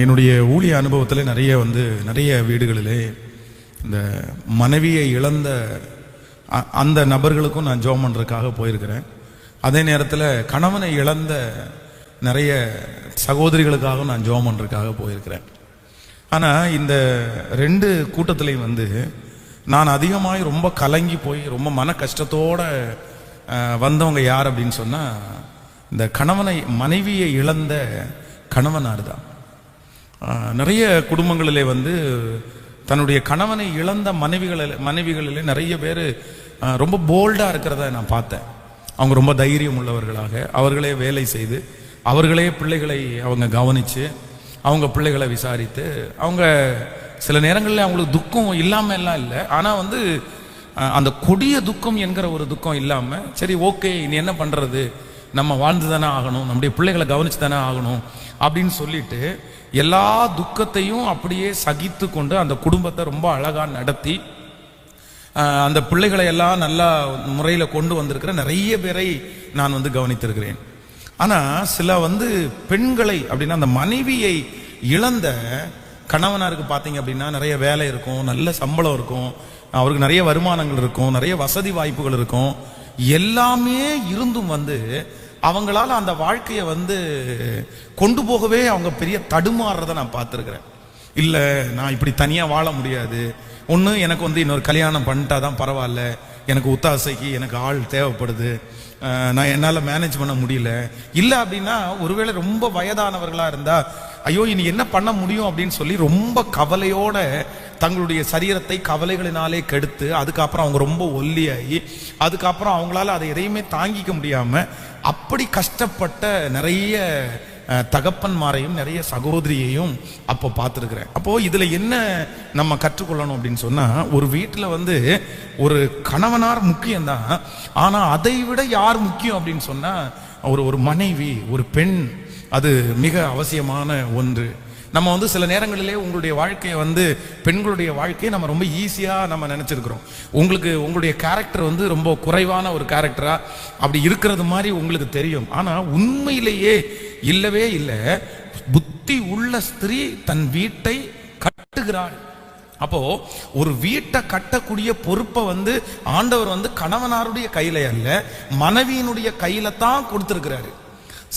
என்னுடைய ஊழிய அனுபவத்தில் நிறைய வீடுகளிலே இந்த மனைவியை இழந்த அந்த நபர்களுக்கும் நான் ஜெபம் பண்ணுறதுக்காக போயிருக்கிறேன். அதே நேரத்தில் கணவனை இழந்த நிறைய சகோதரிகளுக்காக நான் ஜெபம் பண்ணுறதுக்காக போயிருக்கிறேன். ஆனால் இந்த ரெண்டு கூட்டத்திலையும் நான் அதிகமாக ரொம்ப கலங்கி போய் ரொம்ப மன கஷ்டத்தோடு வந்தவங்க யார் அப்படின்னு சொன்னால் இந்த மனைவியை இழந்த கணவனார் தான். நிறைய குடும்பங்களிலே தன்னுடைய கணவனை இழந்த மனைவிகளிலே நிறைய பேர் ரொம்ப போல்டாக இருக்கிறத நான் பார்த்தேன். அவங்க ரொம்ப தைரியம் உள்ளவர்களாக அவர்களே வேலை செய்து அவர்களே பிள்ளைகளை அவங்க கவனித்து அவங்க பிள்ளைகளை விசாரித்து அவங்க சில நேரங்களில் அவங்களுக்கு துக்கம் இல்லாமல் எல்லாம் இல்லை, ஆனால் அந்த கொடிய துக்கம் என்கிற ஒரு துக்கம் இல்லாமல் சரி ஓகே இனி என்ன பண்ணுறது, நம்ம வாழ்ந்து தானே ஆகணும், நம்முடைய பிள்ளைகளை கவனித்து தானே ஆகணும் அப்படின்னு சொல்லிட்டு எல்லா துக்கத்தையும் அப்படியே சகித்து கொண்டு அந்த குடும்பத்தை ரொம்ப அழகாக நடத்தி அந்த பிள்ளைகளை எல்லாம் நல்ல முறையில் கொண்டு வந்திருக்கிற நிறைய பேரை நான் கவனித்திருக்கிறேன். ஆனால் சில பெண்களை அப்படின்னா அந்த மனைவியை இழந்த கணவனாருக்கு பார்த்தீங்க அப்படின்னா நிறைய வேலை இருக்கும், நல்ல சம்பளம் இருக்கும், அவருக்கு நிறைய வருமானங்கள் இருக்கும், நிறைய வசதி வாய்ப்புகள் இருக்கும், எல்லாமே இருந்தும் அவங்களால அந்த வாழ்க்கையை கொண்டு போகவே அவங்க பெரிய தடுமாறுறதை நான் பார்த்துருக்கிறேன். இல்லை நான் இப்படி தனியாக வாழ முடியாது, ஒன்று எனக்கு இன்னொரு கல்யாணம் பண்ணிட்டா தான் பரவாயில்ல, எனக்கு ஒத்தாசைக்கு எனக்கு ஆள் தேவைப்படுது, நான் என்னால் மேனேஜ் பண்ண முடியல, இல்லை அப்படின்னா ஒருவேளை ரொம்ப வயதானவர்களாக இருந்தால் ஐயோ இனி என்ன பண்ண முடியும் அப்படின்னு சொல்லி ரொம்ப கவலையோட தங்களுடைய சரீரத்தை கவலைகளினாலே கெடுத்து அதுக்கப்புறம் அவங்க ரொம்ப ஒல்லியாகி அதுக்கப்புறம் அவங்களால அதை எதையுமே தாங்கிக்க முடியாமல் அப்படி கஷ்டப்பட்ட நிறைய தகப்பன்மாரையும் நிறைய சகோதரியையும் அப்போ பார்த்துருக்குறேன். அப்போது இதில் என்ன நம்ம கற்றுக்கொள்ளணும் அப்படின்னு சொன்னால், ஒரு வீட்டில் ஒரு கணவனார் முக்கியம்தான், ஆனால் அதை விட யார் முக்கியம் அப்படின்னு சொன்னால் ஒரு மனைவி, ஒரு பெண், அது மிக அவசியமான ஒன்று. நம்ம சில நேரங்களிலே உங்களுடைய வாழ்க்கையை பெண்களுடைய வாழ்க்கையை நம்ம ரொம்ப ஈஸியாக நம்ம நினச்சிருக்கிறோம். உங்களுடைய கேரக்டர் ரொம்ப குறைவான ஒரு கேரக்டராக அப்படி இருக்கிறது மாதிரி உங்களுக்கு தெரியும். ஆனால் உண்மையிலேயே இல்லவே இல்லை. புத்தி உள்ள ஸ்திரீ தன் வீட்டை கட்டுகிறாள். அப்போ ஒரு வீட்டை கட்டக்கூடிய பொறுப்பை ஆண்டவர் கணவனாருடைய கையில அல்ல மனைவியினுடைய கையில தான் கொடுத்திருக்கிறாரு.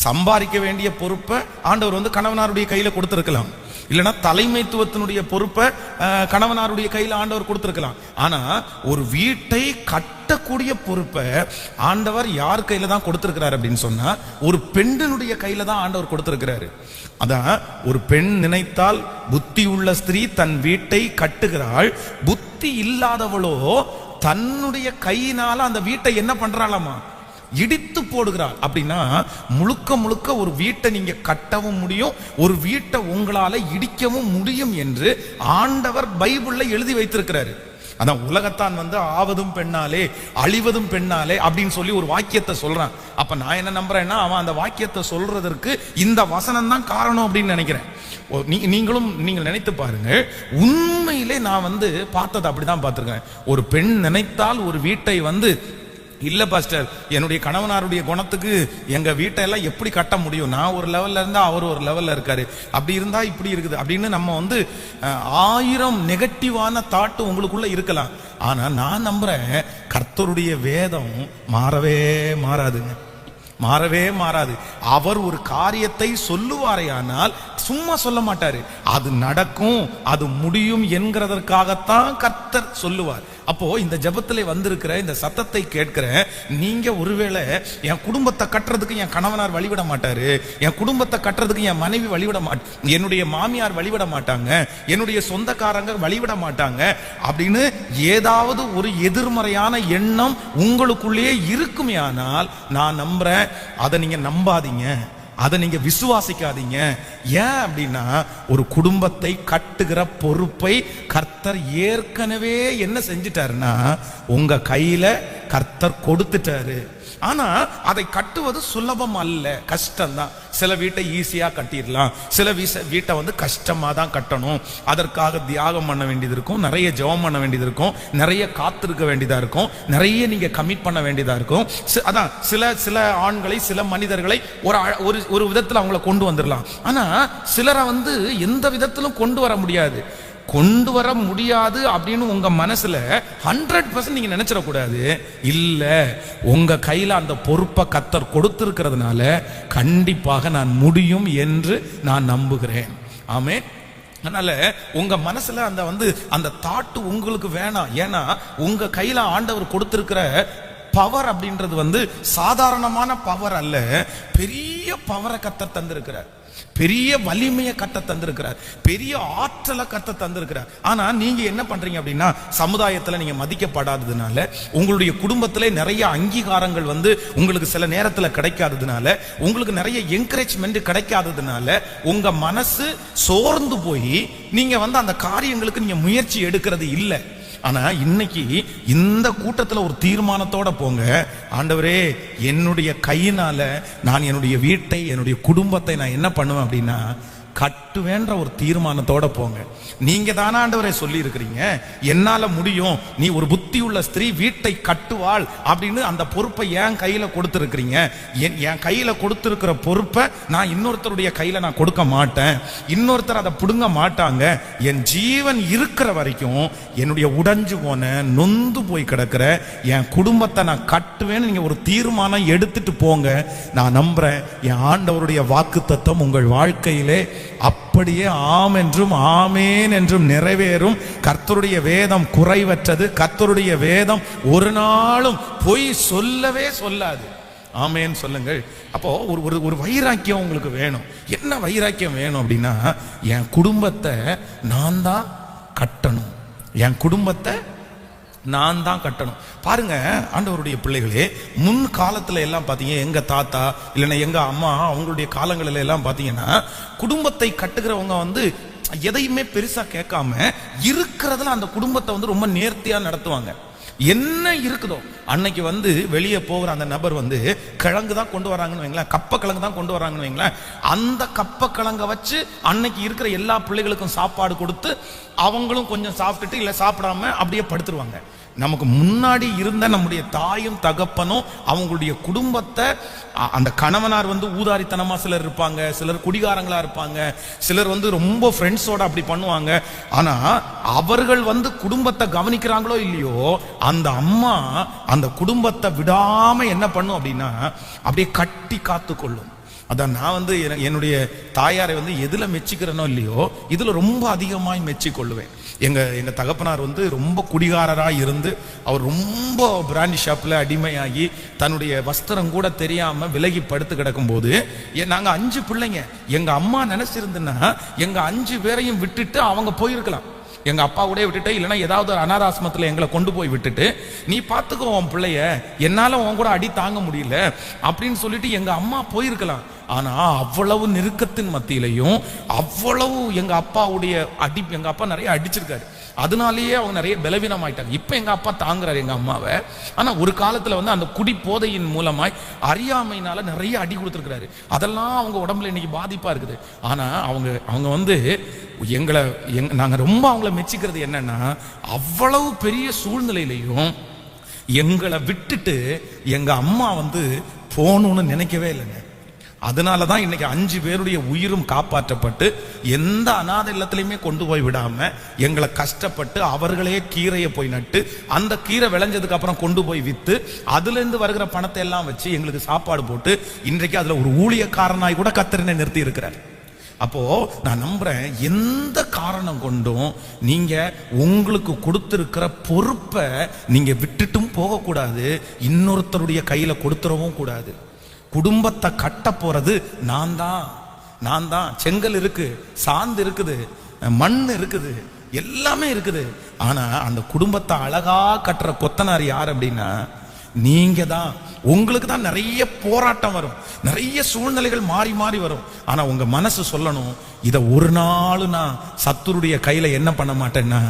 சம்பாதிக்க வேண்டிய பொறுப்பை ஆண்டவர் கணவனாருடைய கையில கொடுத்திருக்கலாம், இல்லைன்னா தலைமைத்துவத்தினுடைய பொறுப்பை கணவனாருடைய கையில ஆண்டவர் கொடுத்திருக்கலாம். ஆனா ஒரு வீட்டை கட்டக்கூடிய பொறுப்பை ஆண்டவர் யார் கையில தான் கொடுத்திருக்கிறார் அப்படின்னு சொன்னா ஒரு பெண்ணினுடைய கையில தான் ஆண்டவர் கொடுத்திருக்கிறாரு. அதான் ஒரு பெண் நினைத்தால் புத்தி உள்ள ஸ்திரீ தன் வீட்டை கட்டுகிறாள், புத்தி இல்லாதவளோ தன்னுடைய கையினால அந்த வீட்டை என்ன பண்றாளாமா, இடித்து போடுகிறார். அப்படின்னா முழுக்க முழுக்க ஒரு வீட்டை நீங்க கட்டவும் முடியும், ஒரு வீட்டை உங்களால இடிக்கவும் முடியும் என்று ஆண்டவர் பைபிள்ல எழுதி வைத்திருக்கிறாரு. அதான் உலகத்தான் ஆவதும் பெண்ணாலே அழிவதும் பெண்ணாலே அப்படின்னு சொல்லி ஒரு வாக்கியத்தை சொல்றான். அப்ப நான் என்ன நம்புறேன்னா அவன் அந்த வாக்கியத்தை சொல்றதற்கு இந்த வசனம் தான் காரணம் அப்படின்னு நினைக்கிறேன். நீங்கள் நினைத்து பாருங்க, உண்மையிலே நான் பார்த்தது அப்படிதான் பார்த்திருக்கேன். ஒரு பெண் நினைத்தால் ஒரு வீட்டை இல்ல பாஸ்டர் என்னுடைய கணவனாருடைய குணத்துக்கு எங்க வீட்டை எல்லாம் எப்படி கட்ட முடியும், நான் ஒரு லெவல்ல இருந்தா அவர் ஒரு லெவல்ல இருக்காரு, அப்படி இருந்தா இப்படி இருக்குது அப்படின்னு நம்ம 1000 நெகட்டிவான தாட்டு உங்களுக்குள்ள இருக்கலாம். ஆனா நான் நம்புறேன் கர்த்தருடைய வேதம் மாறவே மாறாதுங்க, மாறவே மாறாது. அவர் ஒரு காரியத்தை சொல்லுவாரையானால் சும்மா சொல்ல மாட்டாரு, அது நடக்கும் அது முடியும் என்கிறதற்காகத்தான் கர்த்தர் சொல்லுவார். அப்போ இந்த ஜெபத்திலே வந்திருக்கிற இந்த சத்தத்தை கேட்கிற நீங்க ஒருவேளை என் குடும்பத்தை கட்டுறதுக்கு என் கணவனார் வழிவிட மாட்டாரு, என் குடும்பத்தை கட்டுறதுக்கு என் மனைவி வழிவிட என்னுடைய மாமியார் வழிவிட மாட்டாங்க, என்னுடைய சொந்தக்காரங்க வழிவிட மாட்டாங்க அப்படின்னு ஏதாவது ஒரு எதிர்மறையான எண்ணம் உங்களுக்குள்ளேயே இருக்குமே ஆனால் நான் நம்புறேன் அதை நீங்க நம்பாதீங்க, அதை நீங்க விசுவாசிக்காதீங்க. ஏன் அப்படின்னா ஒரு குடும்பத்தை கட்டுகிற பொறுப்பை கர்த்தர் ஏற்கனவே என்ன செஞ்சிட்டாருன்னா உங்க கையில கர்த்தர் கொடுத்துட்டாரு. ஆனா அதை கட்டுவது சுலபம் அல்ல, கஷ்டம்தான். சில வீட்டை ஈஸியா கட்டிடலாம், சில வீட்டை வந்து கஷ்டமா தான் கட்டணும். அதற்காக தியாகம் பண்ண வேண்டியது இருக்கும், நிறைய ஜெபம் பண்ண வேண்டியது இருக்கும், நிறைய காத்திருக்க வேண்டியதா இருக்கும், நிறைய நீங்க கமிட் பண்ண வேண்டியதா இருக்கும். அதான் சில ஆண்களை, சில மனிதர்களை ஒரு விதத்தில் அவங்களை கொண்டு வந்துடலாம். ஆனா சிலரை வந்து எந்த விதத்திலும் கொண்டு வர முடியாது. கொண்டு வர முடியாது அப்படின்னு உங்க மனசுல 100% நீங்க நினைச்சிடக்கூடாது. இல்ல, உங்க கையில அந்த பொறுப்பை கர்த்தர் கொடுத்திருக்கிறதுனால கண்டிப்பாக நான் முடியும் என்று நான் நம்புகிறேன். ஆமென். அதனால உங்க மனசுல அந்த தாட்டு உங்களுக்கு வேணாம். ஏன்னா உங்க கையில ஆண்டவர் கொடுத்திருக்கிற பவர் அப்படின்றது சாதாரணமான பவர் அல்ல. பெரிய பவரை கர்த்தர் தந்திருக்கிறார், பெரிய வலிமையை கத்த தந்திருக்கிறார், பெரிய ஆற்றலை கத்த தந்திருக்கிறார். ஆனா நீங்க என்ன பண்றீங்க அப்படின்னா, சமுதாயத்துல நீங்க மதிக்கப்படாததுனால, உங்களுடைய குடும்பத்திலே நிறைய அங்கீகாரங்கள் உங்களுக்கு சில நேரத்துல கிடைக்காததுனால, உங்களுக்கு நிறைய என்கரேஜ்மெண்ட் கிடைக்காததுனால உங்க மனசு சோர்ந்து போய் நீங்க அந்த காரியங்களுக்கு நீங்க முயற்சி எடுக்கிறது இல்லை. ஆனா இன்னைக்கு இந்த கூட்டத்துல ஒரு தீர்மானத்தோட போங்க, ஆண்டவரே என்னுடைய கையினால நான் என்னுடைய வீட்டை, என்னுடைய குடும்பத்தை நான் என்ன பண்ணுவேன் அப்படின்னா கட்டுவேன்ற ஒரு தீர்மானத்தோட போங்க. நீங்க தானே ஆண்டவரே சொல்லி இருக்கிறீங்க, என்னால முடியும், நீ ஒரு புத்தி உள்ள ஸ்திரீ வீட்டை கட்டுவாள் அப்படின்னு அந்த பொறுப்பை என் கையில கொடுத்திருக்கிறீங்க. என் கையில கொடுத்திருக்கிற பொறுப்பை நான் இன்னொருத்தருடைய கையில நான் கொடுக்க மாட்டேன், இன்னொருத்தர் அதை பிடுங்க மாட்டாங்க. என் ஜீவன் இருக்கிற வரைக்கும் என்னுடைய உடைஞ்சு போன, நொந்து போய் கிடக்கிற என் குடும்பத்தை நான் கட்டுவேன்னு நீங்க ஒரு தீர்மானம் எடுத்துட்டு போங்க. நான் நம்புறேன் என் ஆண்டவருடைய வாக்குத்தத்தம் உங்கள் வாழ்க்கையிலே அப்படியே ஆம் என்றும் ஆமேன் என்றும் நிறைவேறும். கர்த்தருடைய வேதம் குறைவற்றது, கர்த்தருடைய வேதம் ஒரு நாளும் பொய் சொல்லவே சொல்லாது. ஆமேன் சொல்லுங்கள். அப்போ ஒரு வைராக்கியம் உங்களுக்கு வேணும். என்ன வைராக்கியம் வேணும் அப்படின்னா, என் குடும்பத்தை நான் தான் கட்டணும், என் குடும்பத்தை நான் தான் கட்டணும். பாருங்க ஆண்டவருடைய பிள்ளைகளே, முன் காலத்துல எல்லாம் பாத்தீங்க, எங்க தாத்தா இல்லைன்னா எங்க அம்மா அவங்களுடைய காலங்களில எல்லாம் பாத்தீங்கன்னா, குடும்பத்தை கட்டுகிறவங்க எதையுமே பெருசா கேட்காம இருக்கிறதுல அந்த குடும்பத்தை ரொம்ப நேர்த்தியா நடத்துவாங்க. என்ன இருக்குதோ அன்னைக்கு வெளியே போகிற அந்த நபர் கிழங்கு தான் கொண்டு வராங்கன்னு வைங்களேன், கப்ப கிழங்கு தான் கொண்டு வராங்கன்னு வைங்களேன், அந்த கப்ப கிழங்க வச்சு அன்னைக்கு இருக்கிற எல்லா பிள்ளைகளுக்கும் சாப்பாடு கொடுத்து அவங்களும் கொஞ்சம் சாப்பிட்டுட்டு இல்ல சாப்பிடாம அப்படியே படுத்துருவாங்க. நமக்கு முன்னாடி இருந்த நம்முடைய தாயும் தகப்பனும் அவங்களுடைய குடும்பத்தை, அந்த கணவனார் ஊதாரித்தனமா சிலர் இருப்பாங்க, சிலர் குடிகாரங்களா இருப்பாங்க, சிலர் ரொம்ப ஃப்ரெண்ட்ஸோட அப்படி பண்ணுவாங்க. ஆனா அவர்கள் குடும்பத்தை கவனிக்கிறாங்களோ இல்லையோ, அந்த அம்மா அந்த குடும்பத்தை விடாம என்ன பண்ணும் அப்படின்னா அப்படியே கட்டி காத்து கொள்ளும். அதான் நான் என்னுடைய தாயாரை எதுல மெச்சிக்கிறனோ இல்லையோ, இதுல ரொம்ப அதிகமாய் மெச்சி கொள்ளுவேன். எங்க தகப்பனார் ரொம்ப குடிகாரராக இருந்து, அவர் ரொம்ப பிராண்டி ஷாப்ல அடிமையாகி தன்னுடைய வஸ்திரம் கூட தெரியாம விலகி படுத்து கிடக்கும் போது, நாங்க 5 பிள்ளைங்க, எங்க அம்மா நினைச்சிருந்துன்னா எங்க 5 பேரையும் விட்டுட்டு அவங்க போயிருக்கலாம். எங்க அப்பா கூட விட்டுட்டு, இல்லைன்னா ஏதாவது ஒரு அனாதாசிரமத்தில் எங்களை கொண்டு போய் விட்டுட்டு, நீ பார்த்துக்கோ உன் பிள்ளைய, என்னால உன் கூட அடி தாங்க முடியல அப்படின்னு சொல்லிட்டு எங்க அம்மா போயிருக்கலாம். ஆனா அவ்வளவு நெருக்கத்தின் மத்தியிலையும், அவ்வளவு எங்க அப்பாவுடைய எங்க அப்பா நிறைய அடிச்சிருக்காரு, அதனாலேயே அவங்க நிறைய பலவீனம் ஆயிட்டாங்க. இப்ப எங்க அப்பா தாங்குறாரு எங்க அம்மாவை. ஆனா ஒரு காலத்துல அந்த குடி போதையின் மூலமாய் அறியாமையினால நிறைய அடி கொடுத்துருக்கிறாரு. அதெல்லாம் அவங்க உடம்புல இன்னைக்கு பாதிப்பா இருக்குது. ஆனா அவங்க நாங்க ரொம்ப அவங்கள மெச்சிக்கிறது என்னன்னா, அவ்வளவு பெரிய சூழ்நிலையிலையும் எங்களை விட்டுட்டு எங்க அம்மா போகணும்னு நினைக்கவே இல்லைங்க. அதனாலதான் இன்னைக்கு 5 பேருடைய உயிரும் காப்பாற்றப்பட்டு எந்த அநாத இல்லத்திலையுமே கொண்டு போய் விடாம எங்களை கஷ்டப்பட்டு அவர்களே கீரையை போய் நட்டு, அந்த கீரை விளைஞ்சதுக்கு அப்புறம் கொண்டு போய் வித்து அதுல இருந்து வருகிற பணத்தை எல்லாம் வச்சு எங்களுக்கு சாப்பாடு போட்டு இன்றைக்கு அதுல ஒரு ஊழியக்காரனாய் கூட கர்த்தர் நிறுத்தி இருக்கிறார். அப்போ நான் நம்புறேன், எந்த காரணம் கொண்டும் நீங்க உங்களுக்கு கொடுத்திருக்கிற பொறுப்பை நீங்க விட்டுட்டும் போக கூடாது, இன்னொருத்தருடைய கையில கொடுத்துடவும் கூடாது. குடும்பத்தை கட்ட போறது நான் தான். செங்கல் இருக்கு, சாந்து இருக்குது, மண் இருக்குது, எல்லாமே இருக்குது. ஆனா அந்த குடும்பத்தை அழகா கட்டுற கொத்தனார் யார் அப்படின்னா நீங்க தான். உங்களுக்கு தான் நிறைய போராட்டம் வரும், நிறைய சூழ்நிலைகள் மாறி மாறி வரும். ஆனா உங்க மனசு சொல்லணும், இத ஒரு நாள் நான் சத்துருடைய கையில என்ன பண்ண மாட்டேன்னா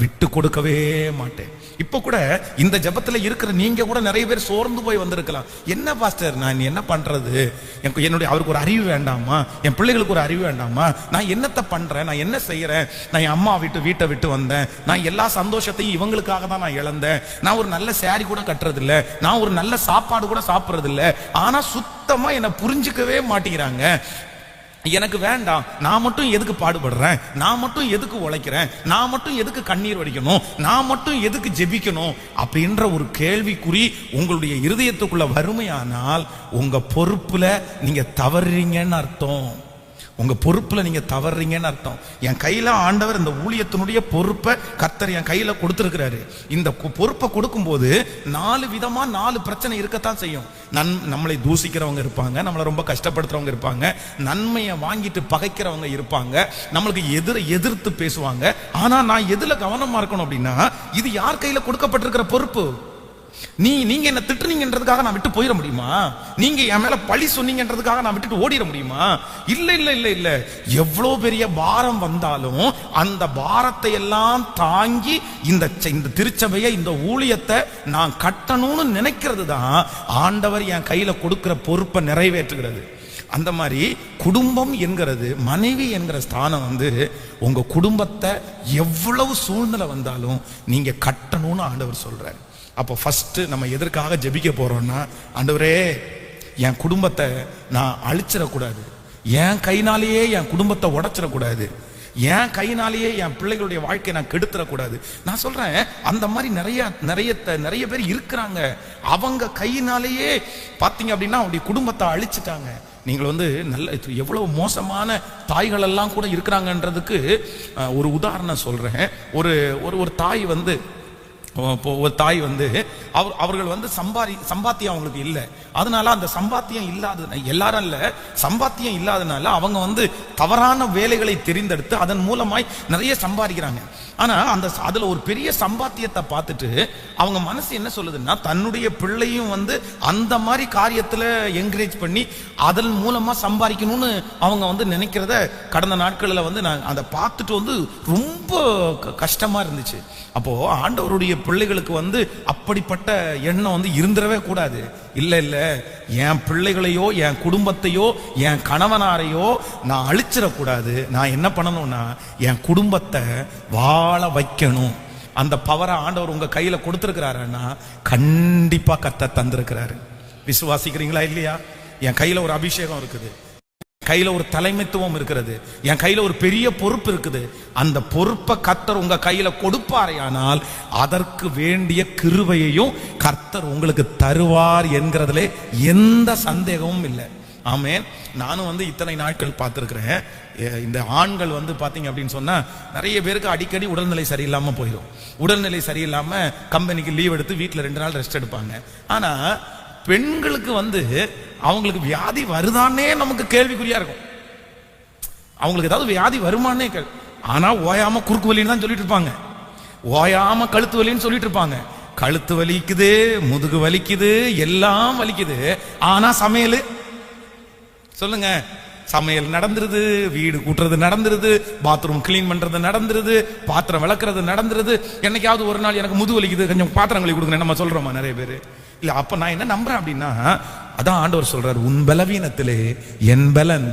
விட்டு கொடுக்கவே மாட்டேன். இப்ப கூட இந்த ஜபத்துல இருக்கிற நீங்க கூட நிறைய பேர் சோர்ந்து போய் வந்திருக்கலாம். என்ன பாஸ்டர் நான் என்ன பண்றது, என்னுடைய அவருக்கு ஒரு அறிவு வேண்டாமா, என் பிள்ளைகளுக்கு ஒரு அறிவு வேண்டாமா, நான் என்னத்தை பண்றேன், நான் என்ன செய்யறேன், நான் என் அம்மா வீட்டை விட்டு வந்தேன், நான் எல்லா சந்தோஷத்தையும் இவங்களுக்காக தான் நான் இழந்தேன், நான் ஒரு நல்ல சாரி கூட கட்டுறது இல்ல, நான் ஒரு நல்ல சாப்பாடு கூட சாப்பிடுறது இல்ல, ஆனா சுத்தமா என்ன புரிஞ்சுக்கவே மாட்டேங்கிறாங்க. எனக்கு வேண்டாம், நான் மட்டும் எதுக்கு பாடுபடுறேன், நான் மட்டும் எதுக்கு உழைக்கிறேன், நான் மட்டும் எதுக்கு கண்ணீர் வடிக்கணும், நான் மட்டும் எதுக்கு ஜெபிக்கணும் அப்படின்ற ஒரு கேள்விக்குறி உங்களுடைய இருதயத்துக்குள்ள வறுமையானால் உங்க பொறுப்புல நீங்க தவறுறீங்கன்னு அர்த்தம். உங்க பொறுப்புல நீங்க தவறுறீங்கன்னு அர்த்தம். என் கையில ஆண்டவர் இந்த ஊழியத்தினுடைய பொறுப்பை கர்த்தர் என் கையில கொடுத்திருக்கிறாரு. இந்த பொறுப்பை கொடுக்கும் போது 4 விதமா 4 பிரச்சனை இருக்கத்தான் செய்யும். நம்மளை தூசிக்கிறவங்க இருப்பாங்க, நம்மளை ரொம்ப கஷ்டப்படுத்துறவங்க இருப்பாங்க, நன்மையை வாங்கிட்டு பகைக்கிறவங்க இருப்பாங்க, நம்மளுக்கு எதிர்த்து பேசுவாங்க. ஆனா நான் எதுல கவனமா இருக்கணும் அப்படின்னா, இது யார் கையில கொடுக்கப்பட்டிருக்கிற பொறுப்பு. நீங்க என்ன திட்டுனீங்கன்றதுக்காக நான் விட்டு போயிட முடியுமா, நீங்க என் மேல பழி சொன்னீங்கன்றதுக்காக நான் விட்டுட்டு ஓடிட முடியுமா? இல்ல இல்ல இல்ல இல்ல. எவ்வளவு பெரிய பாரம் வந்தாலும் அந்த பாரத்தை எல்லாம் தாங்கி இந்த திருச்சபையை, இந்த ஊழியத்தை நான் கட்டணும்னு நினைக்கிறது தான் ஆண்டவர் என் கையில கொடுக்கிற பொறுப்பை நிறைவேற்றுகிறது. அந்த மாதிரி குடும்பம் என்கிறது, மனைவி என்கிற ஸ்தானம் உங்க குடும்பத்தை எவ்வளவு சூழ்நிலை வந்தாலும் நீங்க கட்டணும்னு ஆண்டவர் சொல்றாரு. அப்போ ஃபர்ஸ்ட் நம்ம எதற்காக ஜெபிக்க போறோம்னா, ஆண்டவரே என் குடும்பத்தை நான் அழிச்சிடக்கூடாது, என் கைனாலேயே என் குடும்பத்தை உடைச்சிடக்கூடாது, என் கைனாலேயே என் பிள்ளைகளுடைய வாழ்க்கையை நான் கெடுத்துடக்கூடாது. நான் சொல்றேன், அந்த மாதிரி நிறைய பேர் இருக்கிறாங்க. அவங்க கையினாலேயே பார்த்தீங்க அப்படின்னா அவருடைய குடும்பத்தை அழிச்சிட்டாங்க. நீங்கள் நல்ல எவ்வளவு மோசமான தாய்கள் எல்லாம் கூட இருக்கிறாங்கன்றதுக்கு ஒரு உதாரணம் சொல்றேன். ஒரு தாய் ஒரு தாய் அவர்கள் சம்பாத்தியம் அவங்களுக்கு இல்லை, அதனால அந்த சம்பாத்தியம் இல்லாத எல்லாரும் இல்ல, சம்பாத்தியம் இல்லாதனால அவங்க தவறான வேலைகளை தெரிந்தெடுத்து அதன் மூலமாய் நிறைய சம்பாதிக்கிறாங்க. ஆனா அதுல ஒரு பெரிய சம்பாத்தியத்தை பார்த்துட்டு அவங்க மனசு என்ன சொல்லுதுன்னா, தன்னுடைய பிள்ளையும் அந்த மாதிரி காரியத்துல என்கரேஜ் பண்ணி அதன் மூலமா சம்பாதிக்கணும்னு அவங்க நினைக்கிறத கடந்த நாட்களில் நான் அதை பார்த்துட்டு ரொம்ப கஷ்டமா இருந்துச்சு. அப்போ ஆண்டவருடைய பிள்ளைகளுக்கு அப்படிப்பட்ட எண்ணம் இருந்துடவே கூடாது. இல்ல இல்ல, என் பிள்ளைகளையோ என் குடும்பத்தையோ என் கணவனாரையோ நான் அழிச்சிடக்கூடாது. நான் என்ன பண்ணணும்னா என் குடும்பத்தை வாழ வைக்கணும். அந்த பவரை ஆண்டவர் உங்க கையில கொடுத்திருக்கிறாருன்னா கண்டிப்பா கர்த்தர் தந்திருக்கிறாரு. விசுவாசிக்கிறீங்களா இல்லையா? என் கையில ஒரு அபிஷேகம் இருக்குது, கையில ஒரு தலைமைத்துவம் இருக்கிறது, என் கையில ஒரு பெரிய பொறுப்பு இருக்குது. அந்த பொறுப்பை கர்த்தர் உங்க கையில கொடுப்பாரையானால் அதற்கு வேண்டிய கிருபையையும் கர்த்தர் உங்களுக்கு தருவார் என்கிறதுல எந்த சந்தேகமும் இல்லை. ஆமென். நானும் இத்தனை நாட்கள் பார்த்திருக்கிறேன். இந்த ஆண்கள் பாத்தீங்க அப்படின்னு சொன்னா நிறைய பேருக்கு அடிக்கடி உடல்நிலை சரியில்லாம போயிடும். உடல்நிலை சரியில்லாம கம்பெனிக்கு லீவ் எடுத்து வீட்டுல 2 நாள் ரெஸ்ட் எடுப்பாங்க. ஆனா பெண்களுக்கு அவங்களுக்கு வியாதி வருதானே நமக்கு கேள்விக்குறியா இருக்கும். அவங்களுக்கு ஏதாவது வியாதி வருமானே ஆனா ஓயாம குறுக்கு வலின்னு தான் சொல்லிட்டு இருப்பாங்க, ஓயாம கழுத்து வலின்னு சொல்லிட்டு இருப்பாங்க. கழுத்து வலிக்குது, முதுகு வலிக்குது, எல்லாம் வலிக்குது. ஆனா சமையல் சொல்லுங்க, சமையல் நடந்துருது, வீடு கூட்டுறது நடந்துருது, பாத்ரூம் கிளீன் பண்றது நடந்துருது, பாத்திரம் விளக்குறது நடந்துருது. என்னைக்காவது ஒரு நாள் எனக்கு முதுகு வலிக்குது, கொஞ்சம் பாத்திரம் கழுவி கொடுங்க நம்ம சொல்றோமா நிறைய பேரு இல்ல. அப்ப நான் என்ன நம்புறேன் அப்படின்னா, அதான் ஆண்டவர் சொல்றாரு, உன் பலவீனத்திலே என் பலன்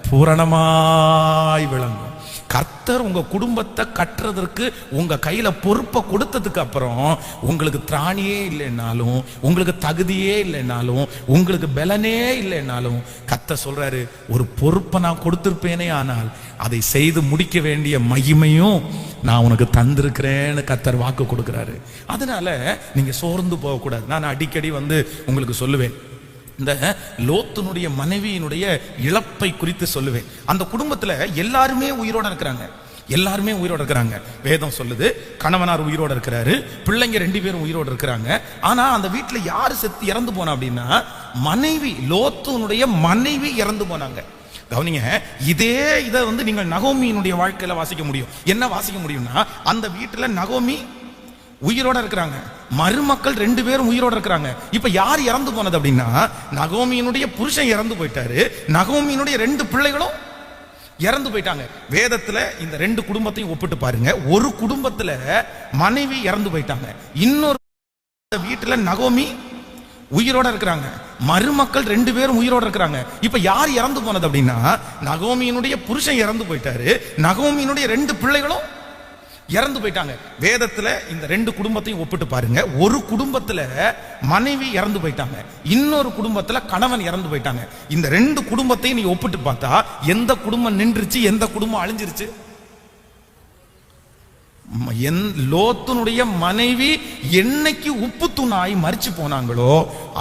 பூரணமாய் விளங்கும். கர்த்தர் உங்க குடும்பத்தை கட்டுறதற்கு உங்க கையில பொறுப்பை கொடுத்ததுக்கு அப்புறம் உங்களுக்கு திராணியே இல்லைன்னாலும், உங்களுக்கு தகுதியே இல்லைன்னாலும், உங்களுக்கு பலனே இல்லைன்னாலும் கர்த்தர் சொல்றாரு, ஒரு பொறுப்பை நான் கொடுத்திருப்பேனே ஆனால் அதை செய்து முடிக்க வேண்டிய மகிமையும் நான் உனக்கு தந்திருக்கிறேன்னு கர்த்தர் வாக்கு கொடுக்கிறாரு. அதனால நீங்க சோர்ந்து போகக்கூடாது. நான் அடிக்கடி உங்களுக்கு சொல்லுவேன், இந்த லோத்துனுடைய மனைவியினுடைய இழப்பை குறித்து சொல்லுவேன். அந்த குடும்பத்துல எல்லாருமே உயிரோட இருக்கிறாங்க, எல்லாருமே உயிரோட இருக்கிறாங்க. வேதம் சொல்லுது, கணவனார் உயிரோட இருக்கிறாரு, பிள்ளைங்க 2 பேரும் உயிரோட இருக்கிறாங்க. ஆனா அந்த வீட்டுல யாரு செத்து இறந்து போனா அப்படின்னா, மனைவி, லோத்துனுடைய மனைவி இறந்து போனாங்க. கவனிங்க, இதே இதை நீங்கள் நகோமியினுடைய வாழ்க்கையில வாசிக்க முடியும். என்ன வாசிக்க முடியும்னா, அந்த வீட்டுல நகோமி உயிரோட இருக்கிறாங்க, மருமக்கள் 2 பேரும் உயிரோட இருக்கிறாங்க. இப்ப யார் இறந்து போனது அப்படின்னா, நகோமியினுடைய புருஷன் இறந்து போயிட்டாரு, நகோமியினுடைய 2 பிள்ளைகளும் இறந்து போயிட்டாங்க. வேதத்துல இந்த 2 குடும்பத்தையும் ஒப்பிட்டு பாருங்க. ஒரு குடும்பத்துல மனைவி இறந்து போயிட்டாங்க, இன்னொரு வீட்டுல நகோமி உயிரோட இருக்கிறாங்க, மருமக்கள் 2 பேரும் உயிரோட இருக்கிறாங்க. இப்ப யார் இறந்து போனது அப்படின்னா, நகோமியினுடைய புருஷன் இறந்து போயிட்டாரு, நகோமியினுடைய 2 பிள்ளைகளும் இறந்து போயிட்டாங்க. வேதத்துல இந்த 2 குடும்பத்தையும் ஒப்பிட்டு பாருங்க. ஒரு குடும்பத்துல மனைவி இறந்து போயிட்டாங்க, இன்னொரு குடும்பத்துல கணவன் இறந்து போயிட்டாங்க. இந்த 2 குடும்பத்தையும் நீ ஒப்பிட்டு பார்த்தா எந்த குடும்பம் நின்றுச்சு, எந்த குடும்பம் அழிஞ்சிருச்சு? லோத்துனுடைய மனைவி என்னைக்கு உப்பு தூணாய் மரிச்சு போனாங்களோ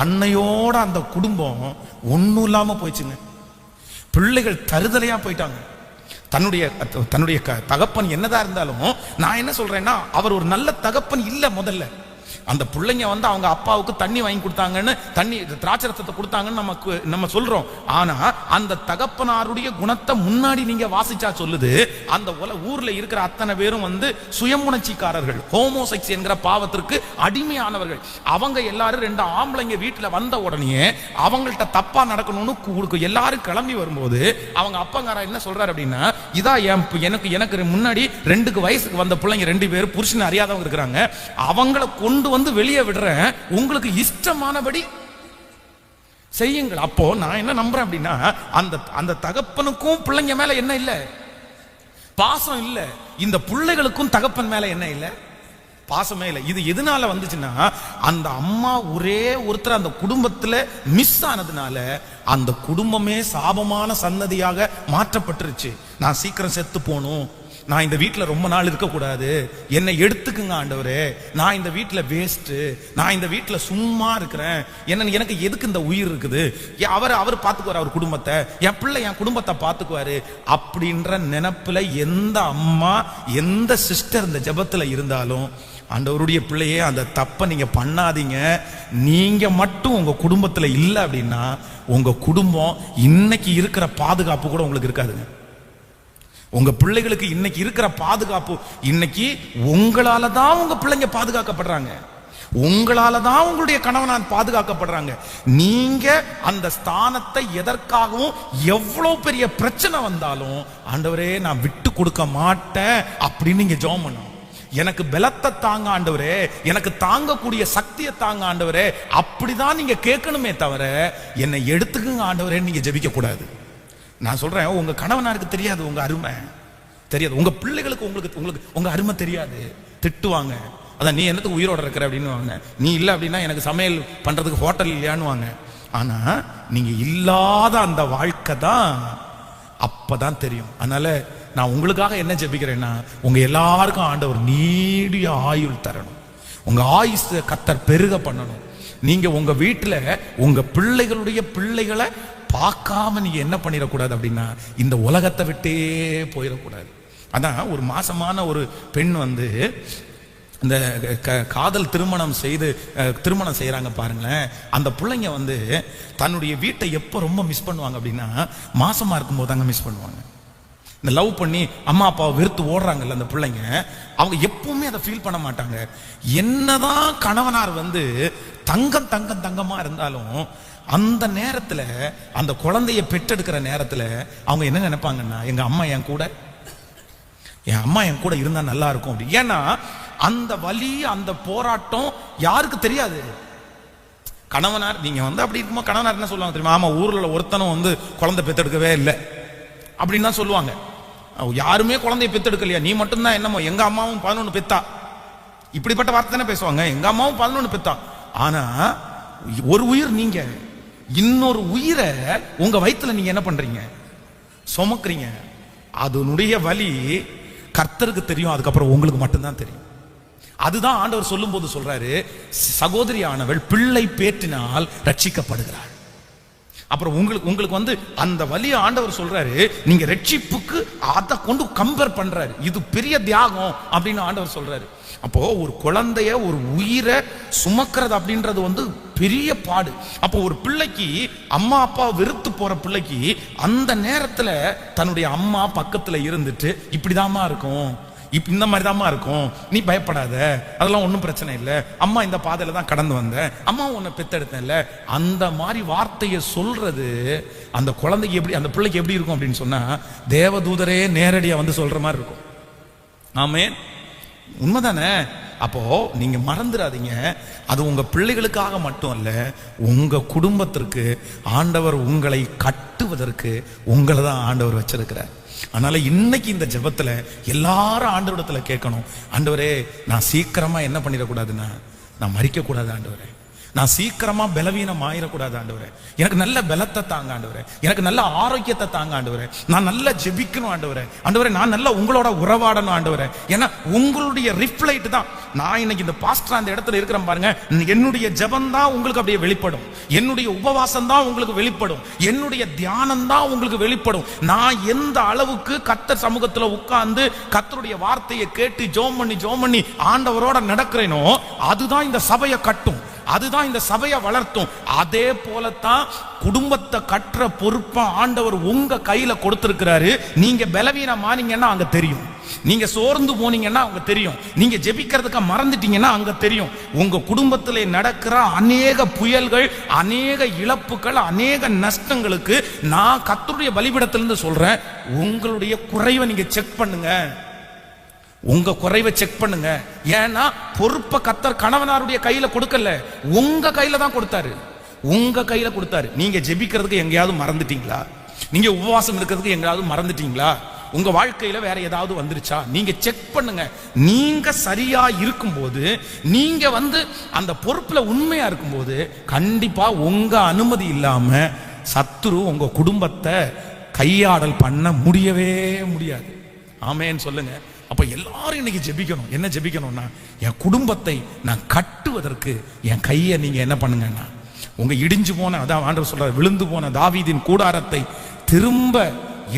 அன்னையோட அந்த குடும்பம் ஒண்ணும் இல்லாம போயிடுச்சுங்க. பிள்ளைகள் தருதலையா போயிட்டாங்க. தன்னுடைய தகப்பன் என்னதான் இருந்தாலும் நான் என்ன சொல்றேன்னா, அவர் ஒரு நல்ல தகப்பன் இல்ல. முதல்ல அந்த பிள்ளைங்க வந்து அவங்க அப்பாவுக்கு தண்ணி வாங்கி கொடுத்தாங்கன்னு, தண்ணி திராட்சை ரசத்தை கொடுத்தாங்கன்னு நம்ம சொல்றோம். ஆனா அந்த தகப்பனாருடைய குணத்தை முன்னாடி நீங்க வாசிச்சா சொல்லுது, அந்த ஊர்ல இருக்கிற அத்தனை பேரும் வந்து சுயமுணர்ச்சிக்காரர்கள், ஹோமோசெக்ஸ் என்கிற பாவத்திற்கு அடிமையானவர்கள். அவங்க எல்லாரும் 2 ஆம்பளைங்க வீட்டுல வந்த உடனே அவங்கள்ட்ட தப்பா நடக்கணும்னு எல்லாரும் கிளம்பி வரும்போது அவங்க அப்பங்கார என்ன சொல்றாரு அப்படின்னா, இதா எனக்கு முன்னாடி 2 வயசுக்கு வந்த பிள்ளைங்க 2 பேரும் புருஷன் அறியாதவங்க இருக்கிறாங்க, அவங்கள கொண்டு வந்து வெளியே விடுறேன், உங்களுக்கு இஷ்டமானபடி செய்யுங்கள். அப்போ நான் என்ன நம்புறேன் அப்படின்னா, அந்த தகப்பனுக்கும் பிள்ளைங்க மேல என்ன இல்ல, பாசம் இல்ல. இந்த பிள்ளைகளுக்கும் தகப்பன் மேல என்ன இல்ல, பாசமே இல்லை. இது எதனால வந்துச்சுன்னா, அந்த அம்மா ஒரே ஒருத்தர் அந்த குடும்பத்துல மிஸ் ஆனதுனால அந்த குடும்பமே சாபமான சன்னதியாக மாற்றப்பட்டுருச்சு. நான் சீக்கிரம் செத்து போகணும், நான் இந்த வீட்டில் ரொம்ப நாள் இருக்கக்கூடாது, என்னை எடுத்துக்குங்க ஆண்டவரே, நான் இந்த வீட்டில் வேஸ்ட், நான் இந்த வீட்டில் சும்மா இருக்கிறேன், எனக்கு எதுக்கு இந்த உயிர் இருக்குது, அவர் பார்த்துக்குவார் அவர் குடும்பத்தை, என் பிள்ளை என் குடும்பத்தை பார்த்துக்குவாரு அப்படின்ற நினைப்புல எந்த அம்மா எந்த சிஸ்டர் இந்த ஜெபத்தில் இருந்தாலும், ஆண்டவருடைய பிள்ளையே அந்த தப்பை நீங்க பண்ணாதீங்க. நீங்க மட்டும் உங்க குடும்பத்துல இல்லை அப்படின்னா உங்க குடும்பம் இன்னைக்கு இருக்கிற பாதுகாப்பு கூட உங்களுக்கு இருக்காதுங்க. உங்க பிள்ளைகளுக்கு இன்னைக்கு இருக்கிற பாதுகாப்பு, இன்னைக்கு உங்களால தான் உங்க பிள்ளைங்க பாதுகாக்கப்படுறாங்க, உங்களால தான் உங்களுடைய கணவன் பாதுகாக்கப்படுறாங்க. நீங்க அந்த ஸ்தானத்தை எதற்காகவும் எவ்வளவு பெரிய பிரச்சனை வந்தாலும், ஆண்டவரே நான் விட்டு கொடுக்க மாட்டேன் அப்படின்னு நீங்க ஜெபம் பண்ணணும். எனக்கு பலத்தை தாங்க ஆண்டவரே, எனக்கு தாங்கக்கூடிய சக்தியை தாங்க ஆண்டவரே, அப்படிதான் நீங்க கேட்கணுமே தவிர என்னை எடுத்துக்குங்க ஆண்டவரே நீங்க ஜெபிக்க கூடாது. நான் சொல்றேன், உங்க கணவனாருக்கு தெரியாது உங்க அருமை தெரியாது, உங்க பிள்ளைகளுக்கு உங்களுக்கு உங்க அருமை தெரியாது, திட்டுவாங்க. அதான் நீ என்னத்துக்கு உயிரோட இருக்கிற அப்படின்னு வாங்க, நீ இல்லை அப்படின்னா எனக்கு சமையல் பண்றதுக்கு ஹோட்டல் இல்லையான்னு வாங்க. ஆனா நீங்க இல்லாத அந்த வாழ்க்கை தான் அப்பதான் தெரியும். அதனால நான் உங்களுக்காக என்ன ஜெபிக்கிறேன்னா, உங்க எல்லாருக்கும் ஆண்டவர் நீடிய ஆயுள் தரணும், உங்க ஆயுச கர்த்தர் பெருக பண்ணணும். நீங்க உங்க வீட்டுல உங்க பிள்ளைகளுடைய பிள்ளைகளை பார்க்காம நீங்க என்ன பண்ணிடக்கூடாது அப்படின்னா, இந்த உலகத்தை விட்டே போயிடக்கூடாது. அதான் ஒரு மாசமான ஒரு பெண் வந்து இந்த காதல் திருமணம் செய்யறாங்க பாருங்களேன். அந்த பிள்ளைங்க வந்து தன்னுடைய வீட்டை எப்போ ரொம்ப மிஸ் பண்ணுவாங்க அப்படின்னா, மாசமா இருக்கும்போது தாங்க மிஸ் பண்ணுவாங்க. இந்த லவ் பண்ணி அம்மா அப்பாவை வெறுத்து ஓடுறாங்கல்ல அந்த பிள்ளைங்க, அவங்க எப்பவுமே அதை ஃபீல் பண்ண மாட்டாங்க. என்னதான் கணவனார் வந்து தங்கமா இருந்தாலும் அந்த நேரத்துல, அந்த குழந்தைய பெற்றெடுக்கிற நேரத்துல அவங்க என்ன நினைப்பாங்கன்னா, எங்க அம்மா என் கூட இருந்தா நல்லா இருக்கும் அப்படி. ஏன்னா அந்த வலி அந்த போராட்டம் யாருக்கு தெரியாது. கணவனார் நீங்க வந்து அப்படி இருக்கும்போது கணவனார் என்ன சொல்லுவாங்க தெரியுமா, ஆமா ஊர்ல ஒருத்தனும் வந்து குழந்தை பெற்றெடுக்கவே இல்லை அப்படின்னு தான் சொல்லுவாங்க. யாருமே குழந்தைய பெற்றெடுக்கலையா, நீ மட்டும்தான் என்னமோ, எங்க அம்மாவும் 11 பெத்தா, இப்படிப்பட்ட வார்த்தை தானே பேசுவாங்க. எங்க அம்மாவும் 11 பெத்தா. ஆனா ஒரு உயிர், நீங்க இன்னொரு உயிரை உங்க வயித்துல நீங்க என்ன பண்றீங்க, சுமக்குறீங்க. அதனுடைய வலி கர்த்தருக்கு தெரியும், அதுக்கப்புறம் உங்களுக்கு மட்டும்தான் தெரியும். அதுதான் ஆண்டவர் சொல்லும் போது சொல்றாரு, சகோதரியானவள் பிள்ளை பேற்றினால் ரட்சிக்கப்படுகிறாள். அப்புறம் உங்களுக்கு வந்து அந்த வலிய ஆண்டவர் சொல்றாரு, நீங்க ரட்சிப்புக்கு அதை கொண்டு கம்பேர் பண்றாரு, இது பெரிய தியாகம் அப்படின்னு ஆண்டவர் சொல்றாரு. அப்போ ஒரு குழந்தைய ஒரு உயிரை சுமக்கிறது அப்படின்றது வந்து பெரிய பாடு. அப்போ ஒரு பிள்ளைக்கு, அம்மா அப்பா வெறுத்து போற பிள்ளைக்கு அந்த நேரத்துல தன்னுடைய அம்மா பக்கத்துல இருந்துட்டு இப்படிதாம்மா இருக்கும், இந்த மாதிரி தான்மா இருக்கும், நீ பயப்படாத, அதெல்லாம் ஒன்றும் பிரச்சனை இல்லை, அம்மா இந்த பாதையில தான் கடந்து வந்த, அம்மா உன்னை பெத்தெடுத்தேன்ல, அந்த மாதிரி வார்த்தையை சொல்றது அந்த குழந்தைக்கு எப்படி, அந்த பிள்ளைக்கு எப்படி இருக்கும் அப்படின்னு சொன்னா தேவதூதரே நேரடியா வந்து சொல்ற மாதிரி இருக்கும். ஆமென், உண்மைதானே? அப்போ நீங்க மறந்துடாதீங்க, அது உங்க பிள்ளைகளுக்காக மட்டும் அல்ல, உங்க குடும்பத்திற்கு ஆண்டவர் உங்களை கட்டுவதற்கு உங்களை தான் ஆண்டவர் வச்சிருக்கிறார். அதனால இன்னைக்கு இந்த ஜெபத்துல எல்லாரும் ஆண்டவரிடத்துல கேட்கணும், ஆண்டவரே நான் சீக்கிரமா என்ன பண்ணிடக்கூடாதுன்னா, நான் மரிக்க கூடாது ஆண்டவரே, நான் சீக்கிரமா பலவீனம் ஆயிடக்கூடாது ஆண்டவரே, எனக்கு நல்ல பலத்தை தாங்க ஆண்டவரே, எனக்கு நல்ல ஆரோக்கியத்தை தாங்க ஆண்டவரே, நான் நல்லா ஜெபிக்கணும் ஆண்டவரே, ஆண்டவரே நான் நல்லா உங்களோட உறவாடணும் ஆண்டவரே. ஏன்னா உங்களுடைய ரிஃப்ளைட் தான் நான் இன்னைக்கு இந்த பாஸ்டர் அந்த இடத்துல இருக்கிறேன் பாருங்க. என்னுடைய ஜெபம் தான் உங்களுக்கு அப்படியே வெளிப்படும், என்னுடைய உபவாசம் தான் உங்களுக்கு வெளிப்படும், என்னுடைய தியானம் தான் உங்களுக்கு வெளிப்படும். நான் எந்த அளவுக்கு கர்த்தர் சமூகத்துல உட்கார்ந்து கர்த்தருடைய வார்த்தையை கேட்டு ஜெபம் பண்ணி ஆண்டவரோட நடக்கிறேனோ அதுதான் இந்த சபையை கட்டும், அதுதான் இந்த சபையை வளர்த்தும். அதே போலத்தான் குடும்பத்தை கற்ற பொறுப்பை ஆண்டவர் உங்க கையில கொடுத்திருக்கிறாரு. நீங்க பலவீனமானீங்கன்னா அங்க தெரியும், நீங்க சோர்ந்து போனீங்கன்னா அங்க தெரியும், நீங்க ஜெபிக்கிறதுக்கு மறந்துட்டீங்கன்னா அங்க தெரியும். உங்க குடும்பத்திலே நடக்கிற அநேக புயல்கள், அநேக இழப்புகள், அநேக நஷ்டங்களுக்கு நான் கர்த்தருடைய பலிபீடத்திலிருந்து சொல்றேன், உங்களுடைய குறைவை நீங்க செக் பண்ணுங்க, உங்க குறைவை செக் பண்ணுங்க. ஏன்னா பொறுப்பை கர்த்தர் கணவனாருடைய கையில கொடுக்கல, உங்க கையில தான் கொடுத்தாரு, உங்க கையில கொடுத்தாரு. நீங்க ஜெபிக்கிறதுக்கு எங்கேயாவது மறந்துட்டீங்களா? நீங்க உபவாசம் இருக்கிறதுக்கு எங்கேயாவது மறந்துட்டீங்களா? உங்க வாழ்க்கையில வேற ஏதாவது வந்துருச்சா? நீங்க செக் பண்ணுங்க. நீங்க சரியா இருக்கும்போது, நீங்க அந்த பொறுப்புல உண்மையா இருக்கும்போது, கண்டிப்பா உங்க அனுமதி இல்லாம சத்துரு உங்க குடும்பத்தை கையாடல் பண்ண முடியவே முடியாது. ஆமென் சொல்லுங்க. அப்ப எல்லாரும் இன்னைக்கு ஜெபிக்கணும். என்ன ஜெபிக்கணும்னா, என் குடும்பத்தை நான் கட்டுவதற்கு என் கையை நீங்க என்ன பண்ணுங்கன்னா, உங்க இடிஞ்சு போன, அதான் ஆண்டவர் சொல்றார், விழுந்து போன தாவீதின் கூடாரத்தை திரும்ப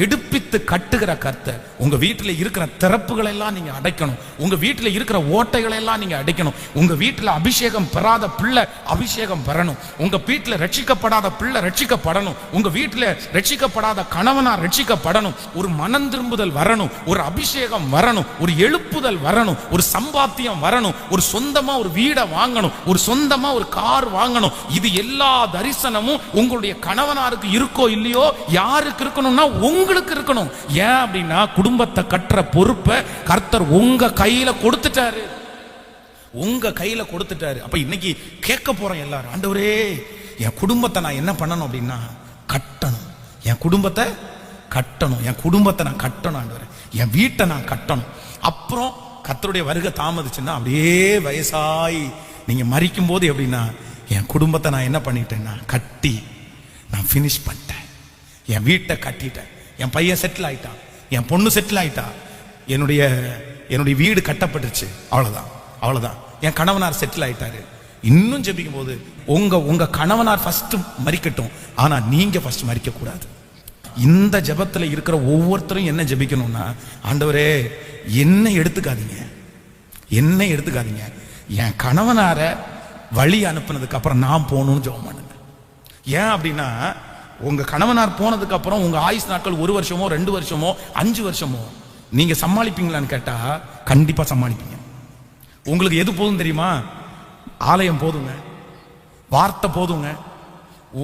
எடுப்பித்து கட்டுகிற கர்த்தர் உங்க வீட்டில் இருக்கிற திறப்புகளை எல்லாம் நீங்க அடைக்கணும், உங்க வீட்டில் இருக்கிற ஓட்டைகளை எல்லாம் நீங்க அடைக்கணும். உங்க வீட்டில் அபிஷேகம் பெறாத பிள்ளை அபிஷேகம் பெறணும், உங்க வீட்டில் ரட்சிக்கப்படாத பிள்ளை ரட்சிக்கப்படணும், உங்க வீட்டில் ரட்சிக்கப்படாத கணவனார் ரட்சிக்கப்படணும். ஒரு மனம் திரும்புதல் வரணும், ஒரு அபிஷேகம் வரணும், ஒரு எழுப்புதல் வரணும், ஒரு சம்பாத்தியம் வரணும், ஒரு சொந்தமா ஒரு வீடை வாங்கணும், ஒரு சொந்தமா ஒரு கார் வாங்கணும். இது எல்லா தரிசனமும் உங்களுடைய கணவனாருக்கு இருக்கோ இல்லையோ, யாருக்கு இருக்கணும்னா உங்களுக்கு இருக்கணும். ஏன் அப்படின்னா குடும்பத்தை கற்ற பொறுப்பை கர்த்தர் உங்க கையில கொடுத்துட்டாரு, உங்க கையில கொடுத்துட்டாரு. அப்ப இன்னைக்கு கேட்க போறேன் எல்லாரும், ஆண்டவரே என் குடும்பத்தை நான் என்ன பண்ணணும் அப்படின்னா கட்டணும், என் குடும்பத்தை கட்டணும், என் குடும்பத்தை நான் கட்டணும் ஆண்டவரே, என் வீட்டை நான் கட்டணும். அப்புறம் கர்த்தருடைய வருகை தாமதிச்சுன்னா அப்படியே வயசாய் நீங்க மரிக்கும் போது எப்படின்னா, என் குடும்பத்தை நான் என்ன பண்ணிட்டேன்னா கட்டி நான் ஃபினிஷ் பண்ணிட்டேன், என் வீட்டை கட்டிட்டேன், என் பையன் செட்டில் ஆயிட்டான், என் பொண்ணு செட்டில் ஆயிட்டா, என்னுடைய வீடு கட்டப்பட்டுருச்சு, அவ்வளவுதான் அவ்வளவுதான், என் கணவனார் செட்டில் ஆயிட்டாரு. இன்னும் ஜெபிக்கும் போது உங்க கணவனார் ஃபர்ஸ்ட் மரிக்கட்டும், ஆனா நீங்க ஃபர்ஸ்ட் மரிக்க கூடாது. இந்த ஜெபத்துல இருக்கிற ஒவ்வொருத்தரும் என்ன ஜெபிக்கணும்னா, ஆண்டவரே என்னை எடுத்துக்காதீங்க, என்னை எடுத்துக்காதீங்க, என் கணவனார வழி அனுப்புனதுக்கு அப்புறம் நான் போகணும்னு ஜெபம் பண்ணுங்க. ஏன் அப்படின்னா, உங்க கணவனார் போனதுக்கு அப்புறம் உங்க ஆயுஸ் நாட்கள் 1 வருஷமோ 2 வருஷமோ 5 வருஷமோ நீங்க சமாளிப்பீங்களான்னு கேட்டா கண்டிப்பா சமாளிப்பீங்க. உங்களுக்கு எது போதும் தெரியுமா? ஆலயம் போதுங்க, வார்த்தை போதுங்க.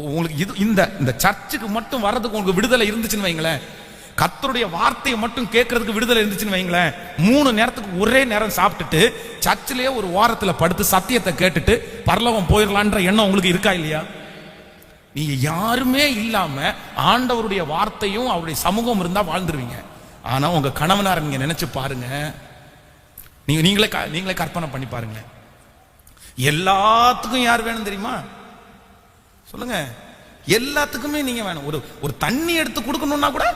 உங்களுக்கு இது இந்த சர்ச்சுக்கு மட்டும் வர்றதுக்கு உங்களுக்கு விடுதலை இருந்துச்சுன்னு வைங்களேன், கர்த்தருடைய வார்த்தையை மட்டும் கேட்கறதுக்கு விடுதலை இருந்துச்சுன்னு வைங்களேன், 3 நேரத்துக்கு ஒரே நேரம் சாப்பிட்டுட்டு சர்ச்சிலேயே ஒரு வாரத்துல படுத்து சத்தியத்தை கேட்டுட்டு பரலோகம் போயிடலான்ற எண்ணம் உங்களுக்கு இருக்கா இல்லையா? நீங்க யாருமே இல்லாம ஆண்டவருடைய வார்த்தையும் அவருடைய சமூகம் இருந்தா வாழ்ந்துருவீங்க. ஆனா உங்க கணவனார நீங்க நினைச்சு பாருங்க, நீங்களே கற்பனை பண்ணி பாருங்க. எல்லாத்துக்கும் யார் வேணும் தெரியுமா? சொல்லுங்க. எல்லாத்துக்குமே நீங்க வேணும். ஒரு தண்ணி எடுத்து கொடுக்கணும்னா கூட,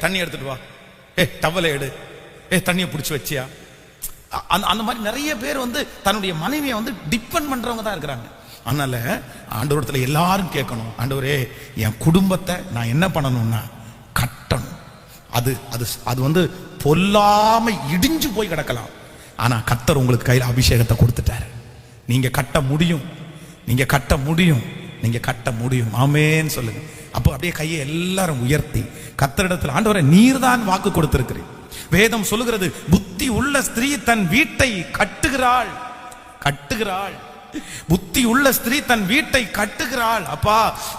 தண்ணி எடுத்துட்டு வா, டவலை எடு, தண்ணியை பிடிச்சி வச்சியா. அந்த மாதிரி நிறைய பேர் தன்னுடைய மனைவியை டிபெண்ட் பண்றவங்க தான் இருக்கிறாங்க. அதனால ஆண்டவரத்துல எல்லாரும் கேட்கணும், ஆண்டவரே என் குடும்பத்தை நான் என்ன பண்ணணும்னா கட்டணும். அது பொல்லாம இடிஞ்சு போய் கிடக்கலாம், ஆனா கர்த்தர் உங்களுக்கு கையில அபிஷேகத்தை கொடுத்துட்டாரு. நீங்க கட்ட முடியும், நீங்க கட்ட முடியும், நீங்க கட்ட முடியும். ஆமென் சொல்லுங்க. அப்போ அப்படியே கையை எல்லாரும் உயர்த்தி கர்த்தரிடத்துல, ஆண்டவரே நீர் தான் வாக்கு கொடுத்திருக்கிறீர், வேதம் சொல்லுகிறது, புத்தி உள்ள ஸ்திரீ தன் வீட்டை கட்டுகிறாள். புத்தி உள்ள ஸ்திரீ தன் வீட்டை கட்டுகிறாள். அப்பா,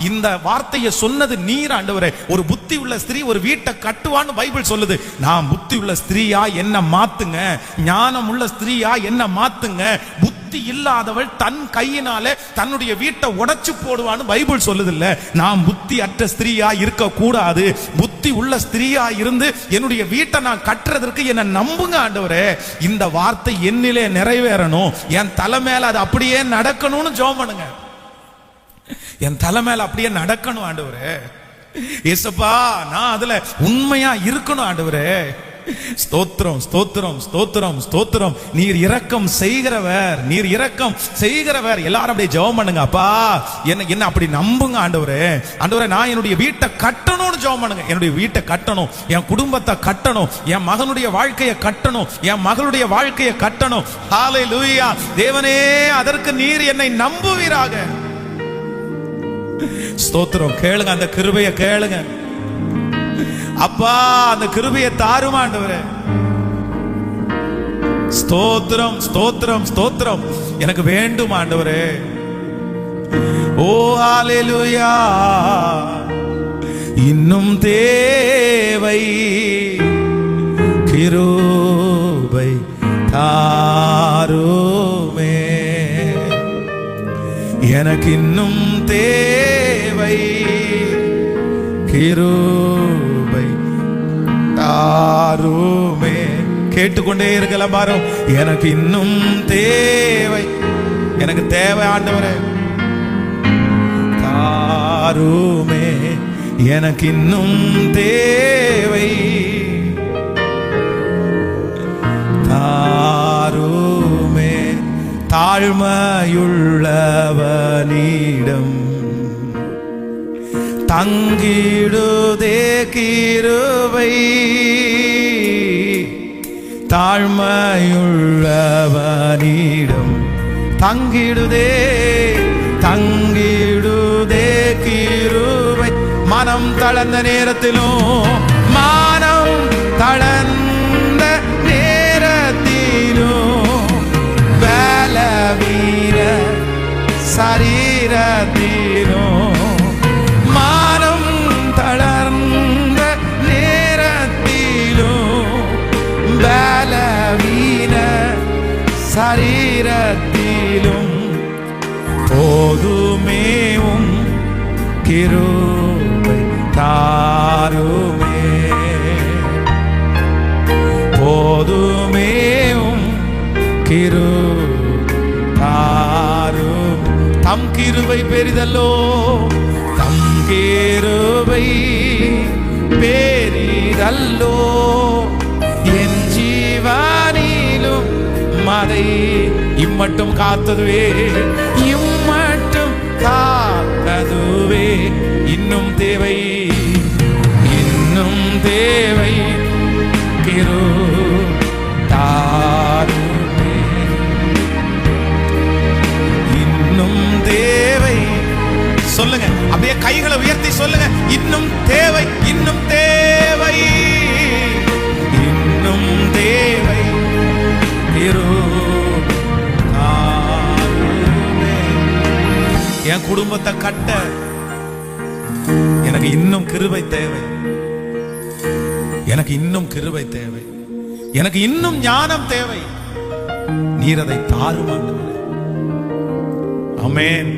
இந்த வார்த்தையை சொன்னது நீர் ஆண்டவரே. ஒரு புத்தி உள்ள ஸ்திரீ ஒரு வீட்டை கட்டுவான்னு பைபிள் சொல்லுது. நான் புத்தி உள்ள ஸ்திரீயா என்ன மாத்துங்க, ஞானம் உள்ள ஸ்திரீயா என்ன மாத்துங்க. புத்தி இல்லாதவள் தன் கையினாலே தன்னுடைய வீட்டை உடைச்சு போடுவான்னு பைபிள் சொல்லுது. இல்ல, நான் புத்தி அற்ற ஸ்திரீயா இருக்க கூடாது. புத்தி உள்ள ஸ்திரீயா இருந்து என்னுடைய வீட்டை நான் கட்டுறதற்கு என்ன நம்புங்க ஆண்டவரே. இந்த வார்த்தை என்னிலே நிறைவேறணும். என் தலை மேல அது அப்படியே நடக்கணும்னு ஜெபம் பண்ணுங்க. என் தலை மேல அப்படியே நடக்கணும் ஆண்டவரே. இயேசுப்பா, நான் அதுல உண்மையா இருக்கணும் ஆண்டவரே. ஸ்தோத்திரம், ஸ்தோத்திரம், ஸ்தோத்திரம், ஸ்தோத்திரம். நீர் இரக்கம் செய்கிறவர், நீர் இரக்கம் செய்கிறவர். எல்லாரும் அப்படியே ஜெபம் பண்ணுங்க. அப்பா, என்ன அப்படி நம்புங்க ஆண்டவரே. ஆண்டவரே, நான் என்னுடைய வீட்டை கட்டணும்னு ஜெபம் பண்ணுங்க. என்னுடைய வீட்டை கட்டணும், என் குடும்பத்தை கட்டணும், என் மகனுடைய வாழ்க்கையை கட்டணும், என் மகளுடைய வாழ்க்கையை கட்டணும். ஹல்லேலூயா. தேவனே, அதற்கு நீர் என்னை நம்புவீராக. ஸ்தோத்திரம். கேளுங்க, அந்த கிருபையை கேளுங்க. அப்பா, அந்த கிருபையை தாரும் ஆண்டவரே. ஸ்தோத்திரம், ஸ்தோத்திரம், ஸ்தோத்திரம். எனக்கு வேண்டும் ஆண்டவரே. ஓ ஹல்லேலூயா. இன்னும் தேவை கிருபை தாருமே. எனக்கு இன்னும் தேவை கிருபை தாருமே. கேட்டுக்கொண்டே இருக்கலாம் பாரும். எனக்கு இன்னும் தேவை, எனக்கு தேவை ஆண்டவரே. தாருமே, எனக்கு இன்னும் தேவை தாருமே. தாழ்மையுள்ளவனிடம் தங்கிடுதே கிருபை. தாழ்மையுள்ளவனிடம் தங்கிடுதே கிருபை. மனம் தளர்ந்த நேரத்திலும், மானம் தளர்ந்த நேரத்திலும், பலவீன சரீரத்திலும், மானம் தளர்ந்த நேரத்திலும், பலவீன சரீரத்திலும் போதுமேவும் கிருபை தாருமே. போதுமேவும் கிருபை தாரும். தம் கிருபை பெரிதல்லோ, தம் கிருபை பெரிதல்லோ. என் ஜீவனிலும் மதை இம்மட்டும் காத்ததுவே, இம்மட்டும் காத்ததுவே. இன்னும் தேவை, இன்னும் தேவை கிருபை தாருமே. இன்னும் தேவை. சொல்லுங்க, அப்படியே கைகளை உயர்த்தி சொல்லுங்க. இன்னும் தேவை, இன்னும் தேவை, இன்னும் தேவை கிருபை தாருமே. என் குடும்பத்தை கட்ட எனக்கு இன்னும் கிருபை தேவை. எனக்கு இன்னும் கிருபை தேவை. எனக்கு இன்னும் ஞானம் தேவை. நீர் அதை தாரும் ஆண்டவரே. ஆமென்.